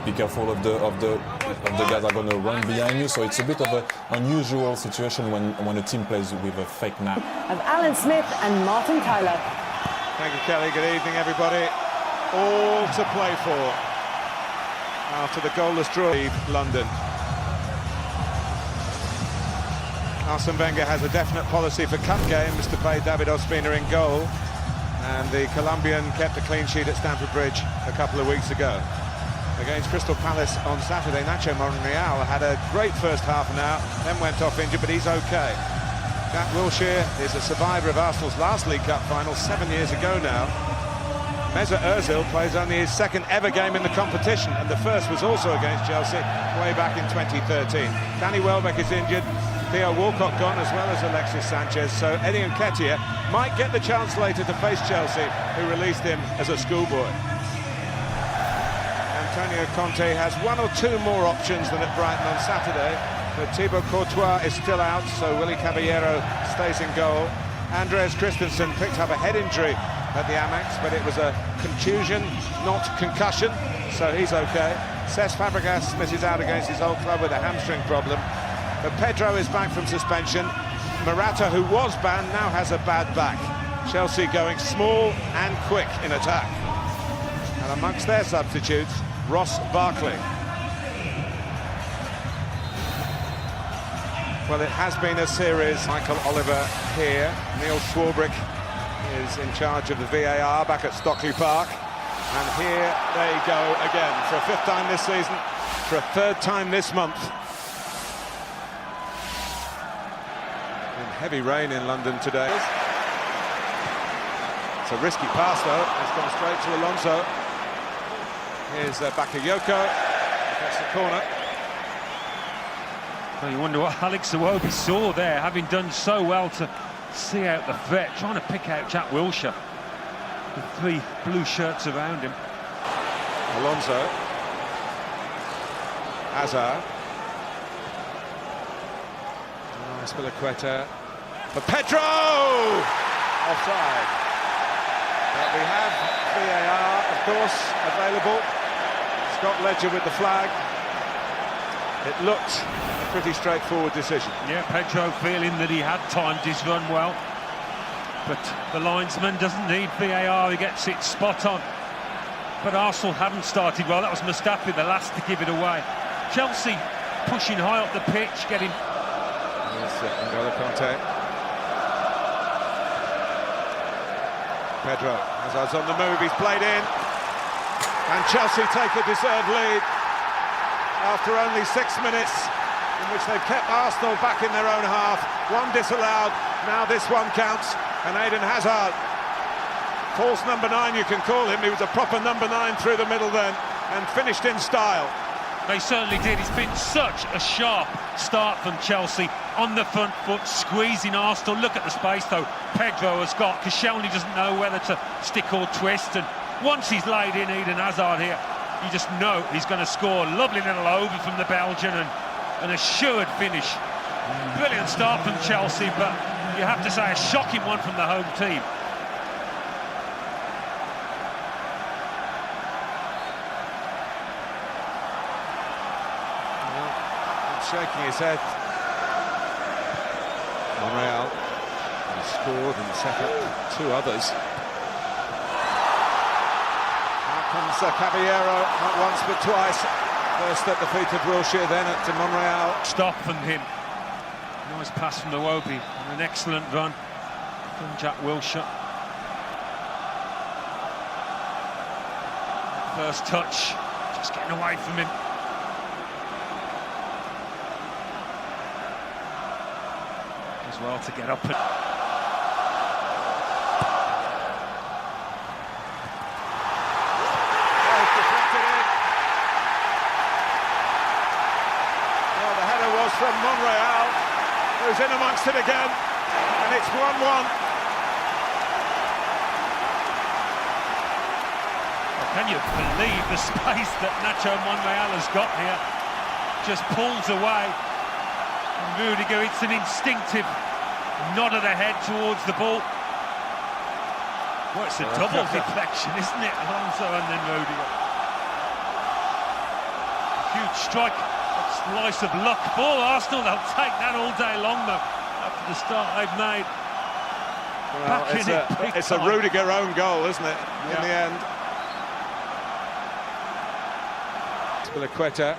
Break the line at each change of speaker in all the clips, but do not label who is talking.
be careful of the guys that are going to run behind you. So it's a bit of an unusual situation when a team plays with a fake 9.
Of Alan Smith and Martin Tyler.
Thank you, Kelly. Good evening, everybody. All to play for after the goalless draw. London. Arsene Wenger has a definite policy for cup games to play David Ospina in goal, and the Colombian kept a clean sheet at Stamford Bridge a couple of weeks ago. Against Crystal Palace on Saturday, Nacho Monreal had a great first half an hour, then went off injured, but he's okay. Jack Wilshere is a survivor of Arsenal's last League Cup final 7 years ago now. Mesut Ozil plays only his second ever game in the competition, and the first was also against Chelsea way back in 2013. Danny Welbeck is injured, Theo Walcott gone, as well as Alexis Sanchez, so Eddie Nketiah might get the chance later to face Chelsea, who released him as a schoolboy. Antonio Conte has one or two more options than at Brighton on Saturday, but Thibaut Courtois is still out, so Willy Caballero stays in goal. Andreas Christensen picked up a head injury at the Amex, but it was a contusion, not concussion, so he's okay. Cesc Fabregas misses out against his old club with a hamstring problem. But Pedro is back from suspension. Morata, who was banned, now has a bad back. Chelsea going small and quick in attack. And amongst their substitutes, Ross Barkley. Well, it has been a series. Michael Oliver here. Neil Swarbrick is in charge of the VAR back at Stockley Park. And here they go again for a 5th time this season, for a 3rd time this month. And heavy rain in London today. It's a risky pass though. It's gone straight to Alonso. Here's Bakayoko. That's the corner.
Well, you wonder what Alex Iwobi saw there, having done so well to see out the threat, trying to pick out Jack Wilshere with 3 blue shirts around him.
Alonso. Hazard. Nice Spilicueta. For Pedro! Offside. But we have VAR, of course, available. Scott Ledger with the flag. It looked a pretty straightforward decision.
Yeah, Pedro feeling that he had timed his run well, but the linesman doesn't need VAR, he gets it spot on. But Arsenal haven't started well. That was Mustafi, the last to give it away. Chelsea pushing high up the pitch, getting...
Yes, N'Golo Kanté. Pedro, Hazard's on the move, he's played in. And Chelsea take a deserved lead after only 6 minutes, in which they've kept Arsenal back in their own half. One disallowed, now this one counts, and Eden Hazard, false number 9 you can call him, he was a proper number 9 through the middle then, and finished in style.
They certainly did. It's been such a sharp start from Chelsea, on the front foot, squeezing Arsenal. Look at the space though Pedro has got, because Koscielny doesn't know whether to stick or twist, and once he's laid in Eden Hazard here, you just know he's going to score. Lovely little over from the Belgian, and an assured finish. Brilliant start from Chelsea, but you have to say a shocking one from the home team.
Well, he's shaking his head. Monreal has scored and set up 2 others. Comes Caballero, not once but twice. First at the feet of Wilshere, then at Monreal.
Stop from him. Nice pass from Iwobi, and an excellent run from Jack Wilshere. First touch, just getting away from him. As well to get up and...
From Monreal, who's in amongst it again, and it's 1-1.
Well, can you believe the space that Nacho Monreal has got here? Just pulls away. And Rudiger, it's an instinctive nod of the head towards the ball. Well, it's a double deflection, isn't it? Alonso and then Rudiger. strike, a slice of luck for Arsenal. They'll take that all day long, though, after the start they've made.
Well, it's a Rudiger own goal, isn't it, in the end? Spilicueta.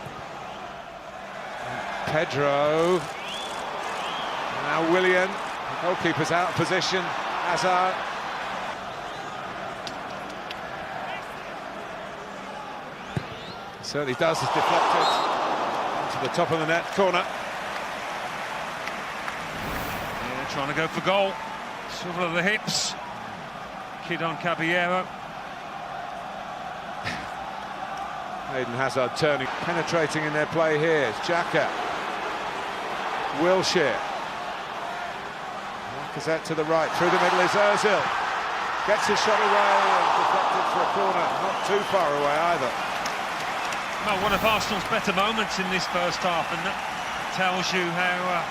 Pedro. Now Willian. The goalkeeper's out of position. Hazard. Certainly does, is deflected to the top of the net, corner.
Yeah, trying to go for goal. Swivel of the hips. Kid on Caballero.
Eden Hazard turning, penetrating in their play here. It's Xhaka. Wilshere. Lacazette to the right, through the middle is Ozil. Gets his shot away and deflected for a corner, not too far away either.
Well, one of Arsenal's better moments in this first half, and that tells you how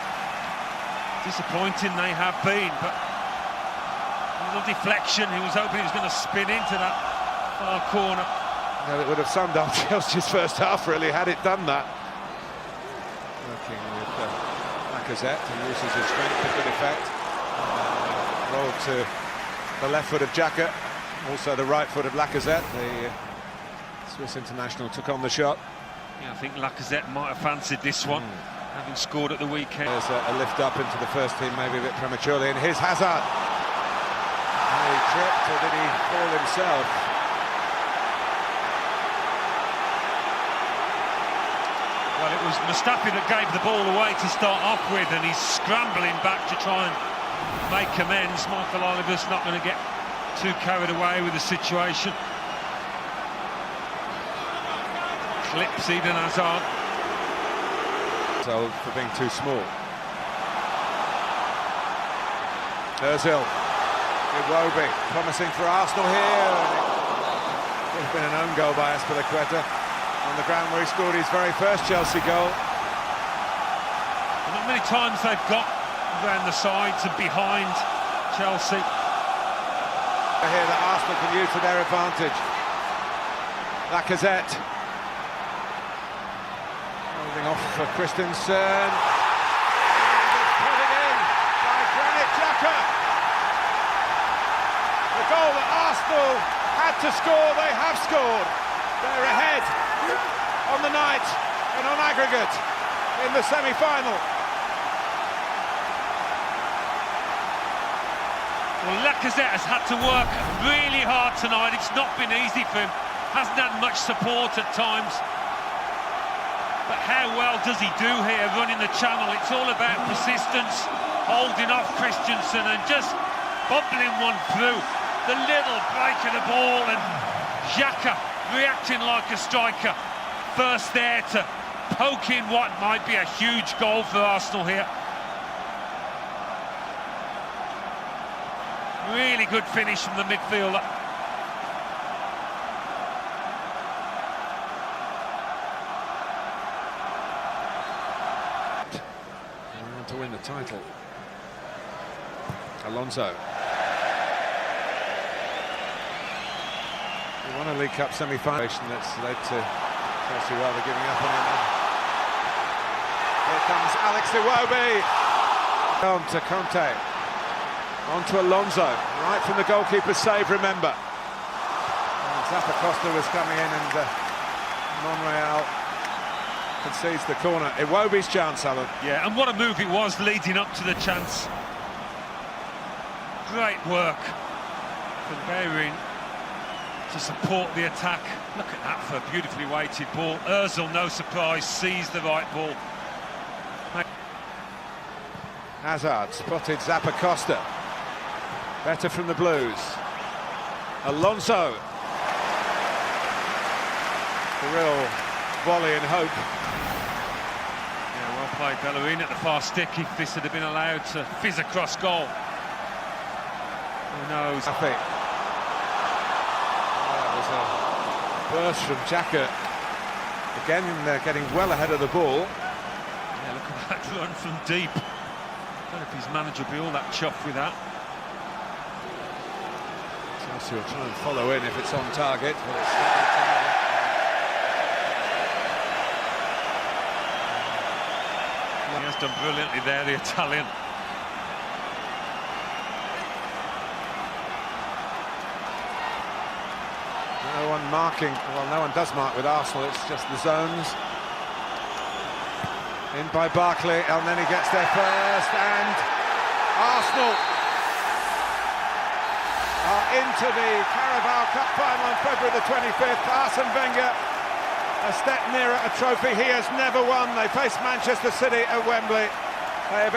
disappointing they have been. But a little deflection, he was hoping he was going to spin into that far corner.
Well, it would have summed up Chelsea's first half, really, had it done that. Working with Lacazette, who uses his strength to good effect. Rolled to the left foot of Xhaka, also the right foot of Lacazette. The Swiss international took on the shot.
Yeah, I think Lacazette might have fancied this one, having scored at the weekend.
There's a lift up into the first team, maybe a bit prematurely, and here's Hazard. He tripped, or did he fall himself?
Well, it was Mustafi that gave the ball away to start off with, and he's scrambling back to try and make amends. Michael Oliver's not going to get too carried away with the situation. Clips Eden Hazard.
So for being too small. Ozil. Iwobi, promising for Arsenal here. It would have been an own goal by Spilicueta on the ground where he scored his very first Chelsea goal.
Not many times they've got around the sides and behind Chelsea.
Here that Arsenal can use to their advantage. Lacazette. Holding off for Christensen. Put it in by Granit Xhaka. The goal that Arsenal had to score, they have scored. They're ahead on the night and on aggregate in the semi-final.
Well, Lacazette has had to work really hard tonight. It's not been easy for him. Hasn't had much support at times. But how well does he do here, running the channel? It's all about persistence, holding off Christensen and just bubbling one through. The little break of the ball, and Xhaka reacting like a striker. First there to poke in what might be a huge goal for Arsenal here. Really good finish from the midfielder.
They want to win the title. Alonso. They won a League Cup semi-final that's led to Chelsea rather giving up on him. Here comes Alex Iwobi. On to Conte. On to Alonso. Right from the goalkeeper's save, remember. And Zappacosta was coming in, and Monreal concedes the corner. Iwobi's chance, Alan.
Yeah, and what a move it was leading up to the chance. Great work from Bellerin to support the attack. Look at that for a beautifully weighted ball. Ozil, no surprise, sees the right ball.
Hazard spotted Zappacosta. Better from the Blues. Alonso. The real volley and hope.
Yeah, well played Bellerin at the far stick. If this had been allowed to fizz across goal, who knows?
I think that was a burst from Xhaka. Again, they're getting well ahead of the ball.
Yeah, look at that run from deep. I don't know if his manager will be all that chuffed with that.
Chelsea will try and follow in if it's on target. But it's
He has done brilliantly there, the Italian.
No one marking, well, no one does mark with Arsenal, it's just the zones. In by Barkley, El Neni gets there first, and Arsenal are into the Carabao Cup final on February the 25th. Arsene Wenger a step nearer a trophy he has never won. They face Manchester City at Wembley. They have